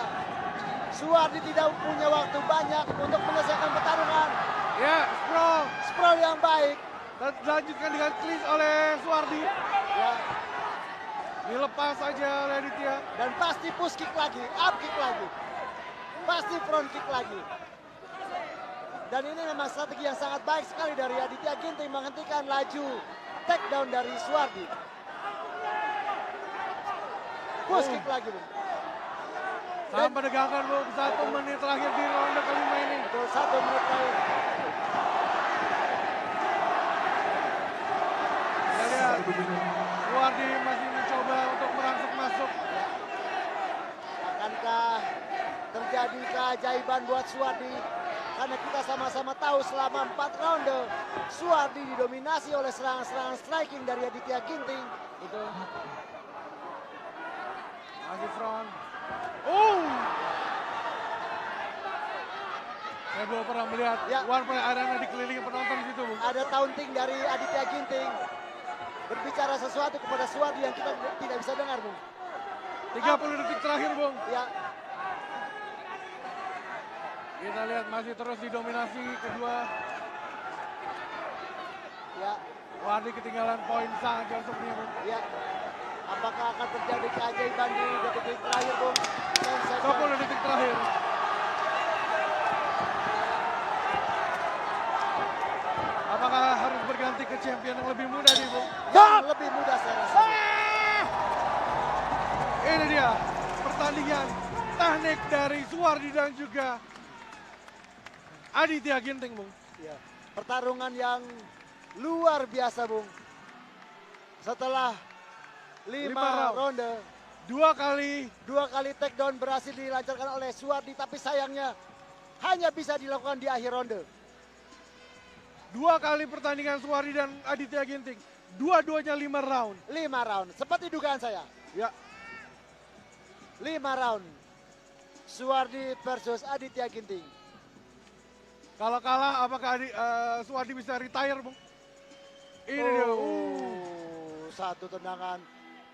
Suwardi tidak punya waktu banyak untuk menyelesaikan pertarungan. Ya, sprawl. Sprawl yang baik. Dan dilanjutkan dengan clinch oleh Suwardi. Ya, Dilepas saja oleh Aditya. dan pasti push kick lagi, up kick lagi. Pasti front kick lagi. Dan ini memang strategi yang sangat baik sekali dari Aditya Ginting menghentikan laju takedown dari Suwardi. Push kick lagi, Bung. Sangat menegangkan, Bung. 1 menit terakhir di ronde kelima ini. Betul, 1 menit terakhir. Kita lihat. Suwardi masih mencoba untuk merangsek masuk. Akankah terjadi keajaiban buat Suwardi? Karena kita sama-sama tahu selama 4 ronde Suwardi didominasi oleh serangan-serangan striking dari Aditya Ginting. Itu Masih front. Oh! Saya belum pernah melihat Ya. One Play Arena dikelilingi penonton di situ, Bung. ada taunting dari Aditya Ginting. Berbicara sesuatu kepada Suwardi yang kita tidak bisa dengar, Bung. 30 detik terakhir, Bung. Ya, Kita lihat masih terus didominasi kedua. ya, Suwardi ketinggalan poin sangat jauh sebenarnya, Bung. ya. Apakah akan terjadi keajaiban di detik terakhir, Bung? 10 detik terakhir. Apakah harus berganti ke champion yang lebih muda nih, Bung? Yang lebih mudah saya rasa. Ini dia pertandingan teknik dari Suwardi dan juga Aditya Ginting, Bung. Ya, pertarungan yang luar biasa, Bung. Setelah 5 Lima ronde, Dua kali 2 kali takedown berhasil dilancarkan oleh Suwardi, tapi sayangnya hanya bisa dilakukan di akhir ronde. 2 kali pertandingan Suwardi dan Aditya Ginting. Dua-duanya 5 round. 5 round, seperti dugaan saya. Ya, 5 round. Suwardi versus Aditya Ginting. kalau kalah apakah Suwardi bisa retire, Bung? Ini dia. Satu tendangan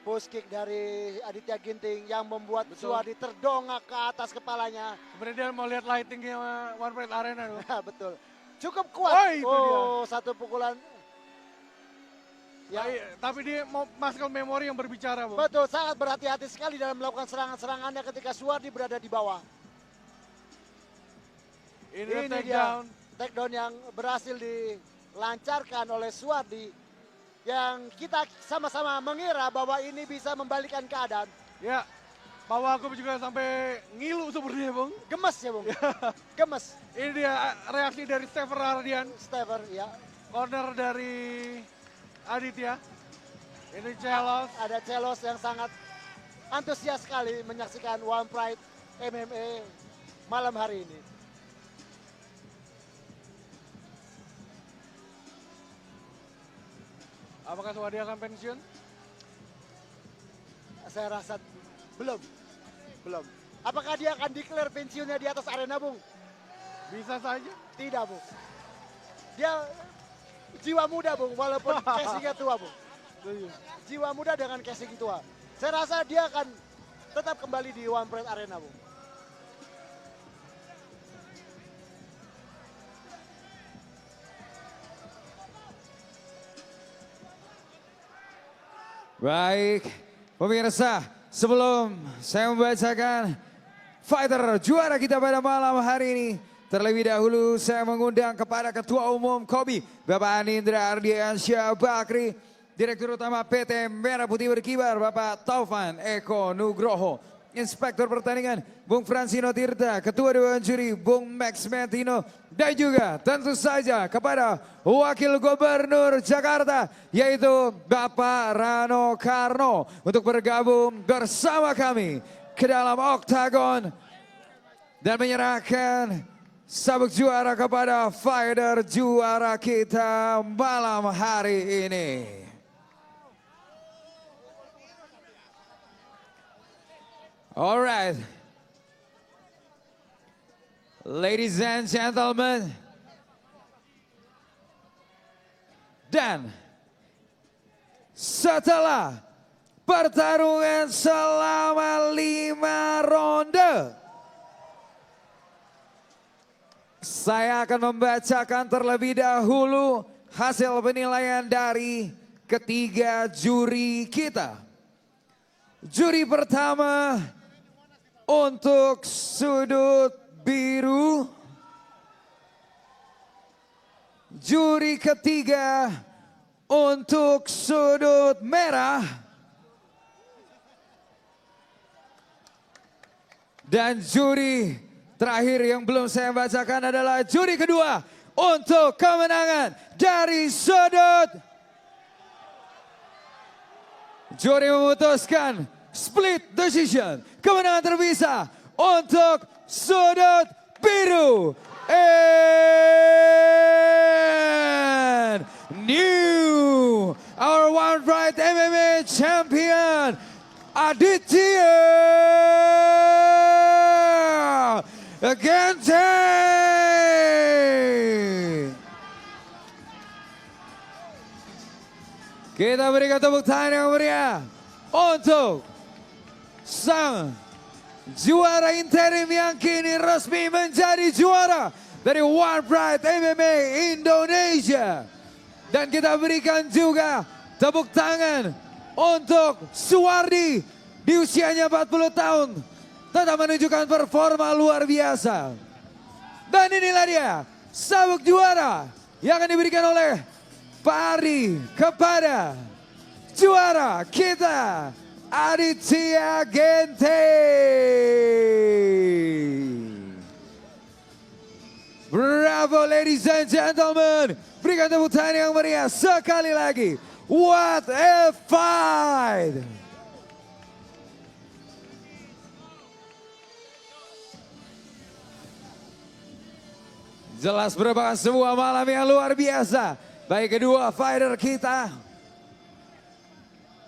push kick dari Aditya Ginting yang membuat Betul. Suwardi terdongak ke atas kepalanya. Sebenarnya dia mau lihat lightingnya One Play Arena, Bung. Betul. Cukup kuat. Oh, itu dia. Satu pukulan. Ya, Tapi dia mau muscle memory yang berbicara, Bung. betul, sangat berhati-hati sekali dalam melakukan serangan-serangannya ketika Suwardi berada di bawah. Ini Ini takedown. dia takedown yang berhasil dilancarkan oleh Suwardi, yang kita sama-sama mengira bahwa ini bisa membalikan keadaan. Ya, Pak Wagub juga sampai ngilu sepertinya, Bung. Gemes ya, Bung. Gemes. Ini dia reaksi dari Stever Ardian, Stever, ya. corner dari Aditya. Ini Celos. Ada Celos yang sangat antusias sekali menyaksikan One Pride MMA malam hari ini. Apakah Suwardi akan pensiun? Saya rasa belum. Belum. Apakah dia akan declare pensiunnya di atas arena, Bung? Bisa saja. Tidak, Bung. Dia jiwa muda, Bung, walaupun casingnya tua, Bung. Jiwa muda dengan casing tua. Saya rasa dia akan tetap kembali di One Pride Arena, Bung. Baik, pemirsa, sebelum saya membacakan fighter juara kita pada malam hari ini. Terlebih dahulu saya mengundang kepada Ketua Umum KOBI, Bapak Anindra Ardiansyah Bakri, Direktur Utama PT Merah Putih Berkibar, Bapak Taufan Eko Nugroho, Inspektur Pertandingan Bung Fransino Tirta, Ketua Dewan Juri Bung Max Mentino, dan juga tentu saja kepada Wakil Gubernur Jakarta yaitu Bapak Rano Karno untuk bergabung bersama kami ke dalam oktagon dan menyerahkan sabuk juara kepada fighter juara kita malam hari ini. Alright, ladies and gentlemen, dan setelah pertarungan selama 5 ronde, saya akan membacakan terlebih dahulu hasil penilaian dari ketiga juri kita. Juri pertama untuk sudut biru, juri ketiga untuk sudut merah, dan juri terakhir yang belum saya bacakan adalah juri kedua untuk kemenangan dari sudut. Juri memutuskan split decision, kemenangan terpisah untuk sudut biru. And new our One Fight MMA champion Aditya Gente. Kita berikan tepuk tangan yang meriah untuk sang juara interim yang kini resmi menjadi juara dari One Pride MMA Indonesia. Dan kita berikan juga tepuk tangan untuk Suwardi di usianya 40 tahun. Tetap menunjukkan performa luar biasa. Dan inilah dia sabuk juara yang akan diberikan oleh Pak Ardi kepada juara kita Aditya Gente. Bravo ladies and gentlemen. Berikan tepuk tangan yang meriah sekali lagi. What a fight. Jelas merupakan sebuah malam yang luar biasa. Baik kedua fighter kita.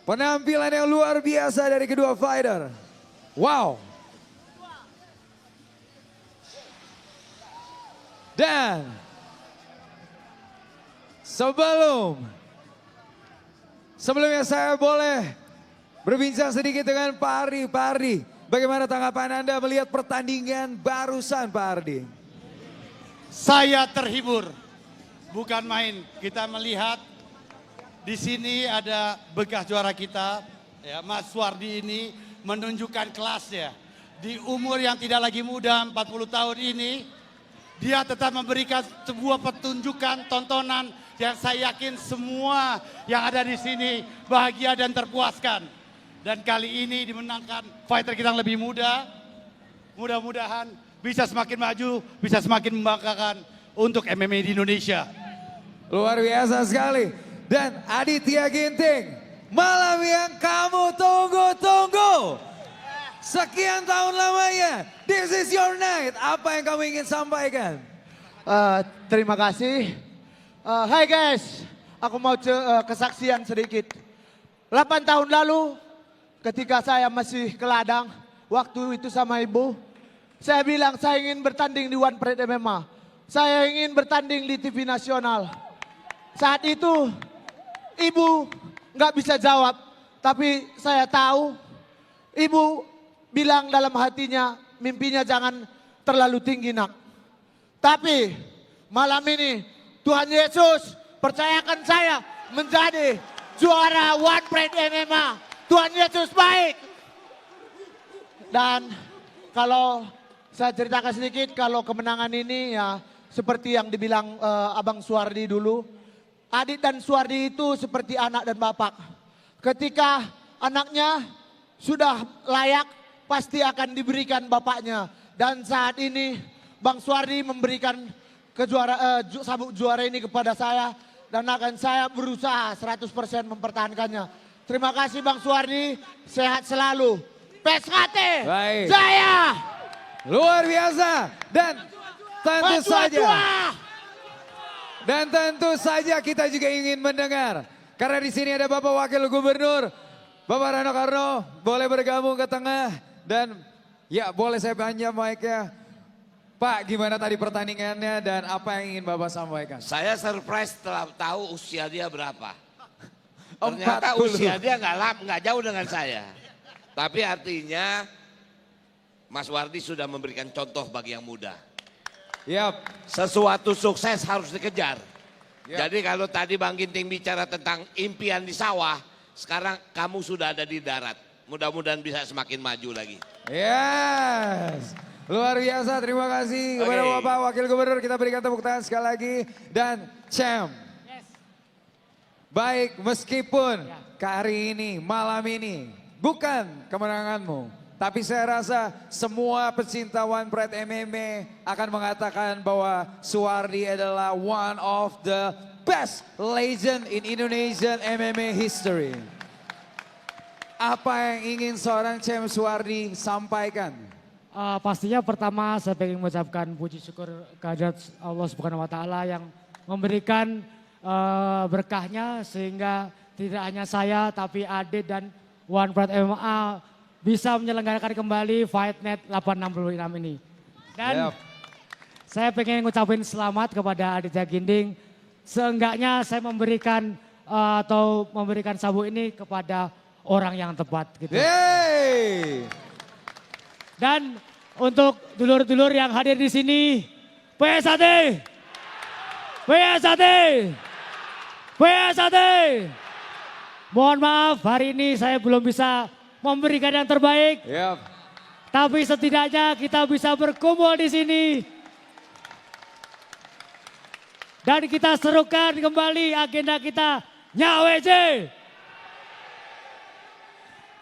Penampilan yang luar biasa dari kedua fighter. Wow. Dan sebelumnya saya boleh berbincang sedikit dengan Pak Ardi. Pak Ardi, bagaimana tanggapan Anda melihat pertandingan barusan Pak Ardi? Saya terhibur. Bukan main, kita melihat di sini ada bekas juara kita, ya, Mas Suwardi ini menunjukkan kelasnya. Di umur yang tidak lagi muda, 40 tahun ini, dia tetap memberikan sebuah pertunjukan, tontonan yang saya yakin semua yang ada di sini bahagia dan terpuaskan. Dan kali ini dimenangkan fighter kita yang lebih muda, mudah-mudahan bisa semakin maju, bisa semakin membanggakan untuk MMA di Indonesia. Luar biasa sekali. Dan Aditya Ginting, malam yang kamu tunggu-tunggu. Sekian tahun lamanya, this is your night. Apa yang kamu ingin sampaikan? Terima kasih. Hai guys, aku mau kesaksian sedikit. 8 tahun lalu, ketika saya masih ke ladang, waktu itu sama ibu, saya bilang saya ingin bertanding di One Pride MMA. Saya ingin bertanding di TV nasional. Saat itu ibu nggak bisa jawab, tapi saya tahu ibu bilang dalam hatinya mimpinya jangan terlalu tinggi nak. Tapi malam ini Tuhan Yesus percayakan saya menjadi juara One Pride MMA. Tuhan Yesus baik. Dan kalau saya ceritakan sedikit, kalau kemenangan ini ya seperti yang dibilang Abang Suwardi dulu. Adit dan Suwardi itu seperti anak dan bapak. Ketika anaknya sudah layak, pasti akan diberikan bapaknya. Dan saat ini Bang Suwardi memberikan sabuk juara ini kepada saya. Dan akan saya berusaha 100% mempertahankannya. Terima kasih Bang Suwardi, sehat selalu. PSKT Baik. Jaya. Luar biasa. Dan tentu saja. Dan tentu saja kita juga ingin mendengar. Karena di sini ada Bapak Wakil Gubernur, Bapak Rano Karno, boleh bergabung ke tengah. Dan ya boleh saya panjang mic-nya. Pak, gimana tadi pertandingannya dan apa yang ingin Bapak sampaikan? Saya surprise setelah tahu usia dia berapa. 40. Ternyata usia dia nggak jauh dengan saya. Tapi artinya Mas Wardi sudah memberikan contoh bagi yang muda. Yap. Sesuatu sukses harus dikejar. Yap. Jadi kalau tadi Bang Ginting bicara tentang impian di sawah, sekarang kamu sudah ada di darat. Mudah-mudahan bisa semakin maju lagi. Yes. Luar biasa, terima kasih kepada Oke. Bapak Wakil Gubernur. Kita berikan tepuk tangan sekali lagi. Dan Champ. Baik, meskipun hari ini, malam ini, bukan kemenanganmu. Tapi saya rasa semua pecinta One Pride MMA akan mengatakan bahwa Suwardi adalah one of the best legend in Indonesian MMA history. Apa yang ingin seorang Champ Suwardi sampaikan? Pastinya pertama saya ingin mengucapkan puji syukur kehadirat Allah Subhanahu wa taala yang memberikan berkahnya sehingga tidak hanya saya tapi Adit dan One Pride MMA bisa menyelenggarakan kembali Fight Night 866 ini. Dan saya pengen ngucapin selamat kepada Aditya Ginting. Seenggaknya saya memberikan atau memberikan sabuk ini kepada orang yang tepat gitu. Hey! Dan untuk dulur-dulur yang hadir di sini, PSAT, PSAT, PSAT. Mohon maaf hari ini saya belum bisa memberikan yang terbaik, Yap. tapi setidaknya kita bisa berkumpul di sini. Dan kita serukan kembali agenda kita Nyaweje.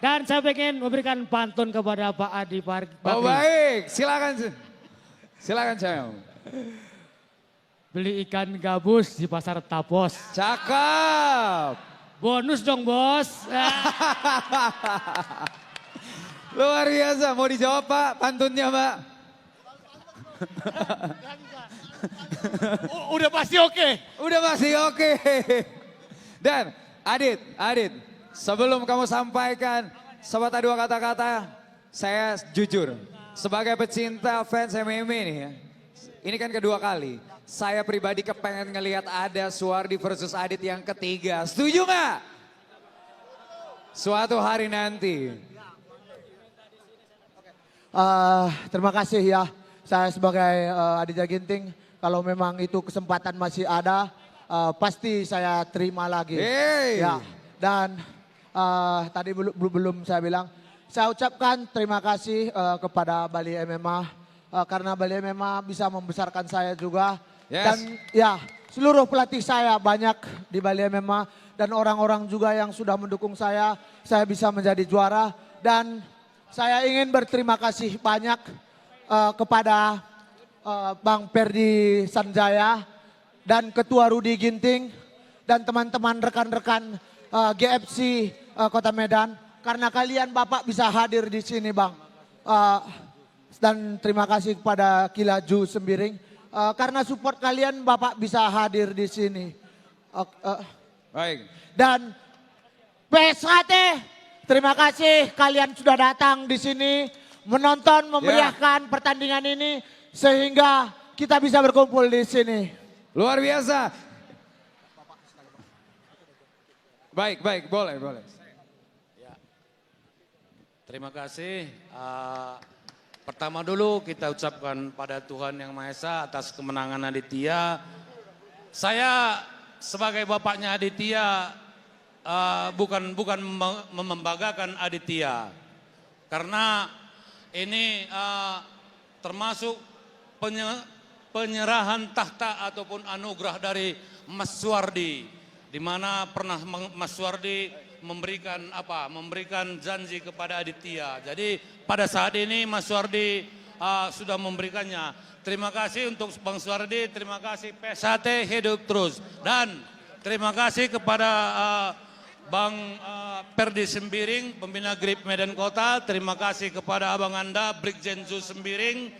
Dan saya pengen memberikan pantun kepada Pak Adi Bakri. Oh baik, silakan. Silakan Champ. Beli ikan gabus di pasar Tapos. Cakep. Bonus dong bos. Luar biasa, mau dijawab Pak pantunnya Pak? Udah pasti oke. Udah masih oke. Dan Adit, sebelum kamu sampaikan sepatah dua kata-kata, saya jujur sebagai pecinta fans MMA nih ya, ini kan kedua kali. Saya pribadi kepengen ngelihat ada Suwardi versus Adit yang ketiga. Setuju nggak? Suatu hari nanti. Terima kasih ya, saya sebagai Aditya Ginting, kalau memang itu kesempatan masih ada, pasti saya terima lagi. Hey. Ya, dan tadi belum saya bilang, saya ucapkan terima kasih kepada Bali MMA, karena Bali MMA bisa membesarkan saya juga. Yes. Dan ya, seluruh pelatih saya banyak di Bali MMA, dan orang-orang juga yang sudah mendukung saya bisa menjadi juara. Dan saya ingin berterima kasih banyak kepada Bang Perdi Sanjaya dan Ketua Rudi Ginting dan teman-teman rekan-rekan GFC Kota Medan, karena kalian Bapak bisa hadir di sini Bang. Dan terima kasih kepada Kilaju Sembiring, karena support kalian Bapak bisa hadir di sini. Baik. Dan PSKT, terima kasih kalian sudah datang di sini menonton, memeriahkan pertandingan ini sehingga kita bisa berkumpul di sini. Luar biasa. Baik, boleh. Terima kasih. Pertama dulu kita ucapkan pada Tuhan Yang Maha Esa atas kemenangan Aditya. Saya sebagai bapaknya Aditya bukan membanggakan Aditya, karena ini termasuk penyerahan tahta ataupun anugerah dari Mas Suwardi, di mana pernah Mas Suwardi memberikan janji kepada Aditya. Jadi pada saat ini Mas Suwardi sudah memberikannya. Terima kasih untuk Bang Suwardi, terima kasih PSHT hidup terus, dan terima kasih kepada Bang Perdi Sembiring, pembina Grip Medan Kota. Terima kasih kepada Abang Anda, Brigjen Zu Sembiring,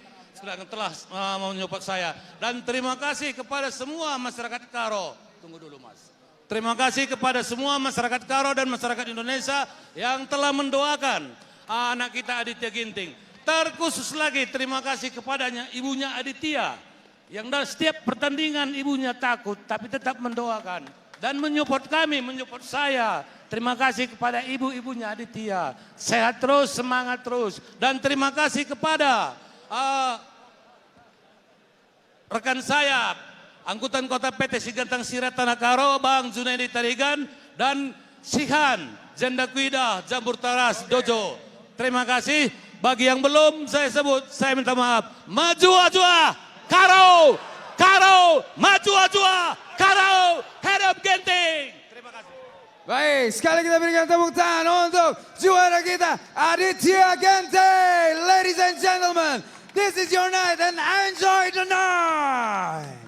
yang telah menyupport saya. Dan terima kasih kepada semua masyarakat Karo. Tunggu dulu Mas. Terima kasih kepada semua masyarakat Karo dan masyarakat Indonesia yang telah mendoakan anak kita Aditya Ginting. Terkhusus lagi terima kasih kepadanya ibunya Aditya, yang dalam setiap pertandingan ibunya takut tapi tetap mendoakan dan menyupport kami, menyupport saya. Terima kasih kepada ibu-ibunya Aditya. Sehat terus, semangat terus. Dan terima kasih kepada rekan saya, Angkutan Kota PT Sigantang Sirat Tanah Karo, Bang Junaidi Tarigan, dan Sihan, Janda Kuida, Jambur Taras, Dojo. Terima kasih. Bagi yang belum saya sebut, saya minta maaf. Maju Ajwa, Karo, Karo, maju Ajwa, Karo, Hidup Ginting. Terima kasih. Baik, sekali kita berikan tepuk tangan untuk juara kita, Aditya Ginting. Ladies and gentlemen, this is your night and enjoy the night.